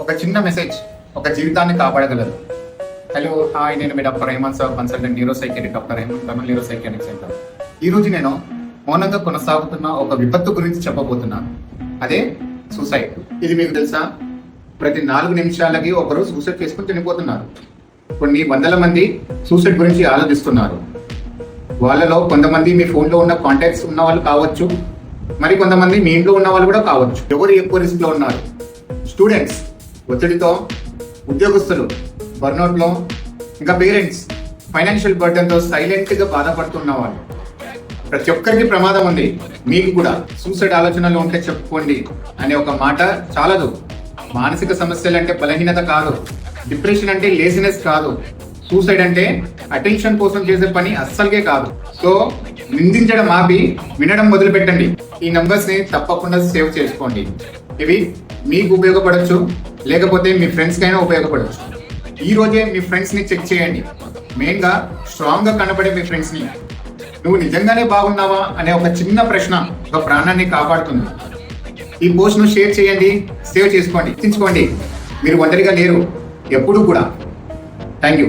ఒక చిన్న మెసేజ్ ఒక జీవితాన్ని కాపాడగలదు. హలో హాయ్, నేను మీ doctor Hemanth sir, consultant neuro psychiatric doctor Hemanth Kurnool neuro psychiatric centre. ఈ రోజు నేను మౌనంగా కొనసాగుతున్న ఒక విపత్తు గురించి చెప్పబోతున్నాను. అదే సూసైడ్. ఇది మీకు తెలుసా? ప్రతి 4 నిమిషాలకి ఒకరు సూసైడ్ చేసుకుని చనిపోతున్నారు. కొన్ని వందల మంది సూసైడ్ గురించి ఆలోచిస్తున్నారు. వాళ్ళలో కొంతమంది మీ ఫోన్లో ఉన్న కాంటాక్ట్స్ ఉన్న వాళ్ళు కావచ్చు, మరి కొంతమంది మీ ఇంట్లో ఉన్న వాళ్ళు కూడా కావచ్చు. ఎవరు ఎక్కువ రిస్క్ లో ఉన్నారు? స్టూడెంట్స్ ఒత్తిడితో, ఉద్యోగస్తులు బర్నౌట్లో, ఇంకా పేరెంట్స్ ఫైనాన్షియల్ బర్డెన్తో సైలెంట్ గా బాధపడుతున్న వాళ్ళు. ప్రతి ఒక్కరికి ప్రమాదం ఉంది. మీకు కూడా సూసైడ్ ఆలోచనలు ఉంటే చెప్పుకోండి అనే ఒక మాట చాలదు. మానసిక సమస్యలు అంటే బలహీనత కాదు, డిప్రెషన్ అంటే లేజినెస్ కాదు, సూసైడ్ అంటే అటెన్షన్ కోసం చేసే పని అస్సలకే కాదు. సో నిందించడం ఆపి వినడం మొదలు పెట్టండి. ఈ నంబర్స్ ని తప్పకుండా సేవ్ చేసుకోండి. ఇవి మీకు ఉపయోగపడవచ్చు, లేకపోతే మీ ఫ్రెండ్స్ కైనా ఉపయోగపడవచ్చు. ఈ రోజే మీ ఫ్రెండ్స్ ని చెక్ చేయండి. మెయిన్ గా స్ట్రాంగ్ గా కనబడే మీ ఫ్రెండ్స్ ని. నువ్వు నిజంగానే బాగున్నావా అనే ఒక చిన్న ప్రశ్న ఒక ప్రాణాన్ని కాపాడుతుంది. ఈ పోస్ట్ ను షేర్ చేయండి, సేవ్ చేసుకోండి, గుర్తుంచుకోండి, మీరు ఒంటరిగా లేరు ఎప్పుడూ కూడా. Thank you.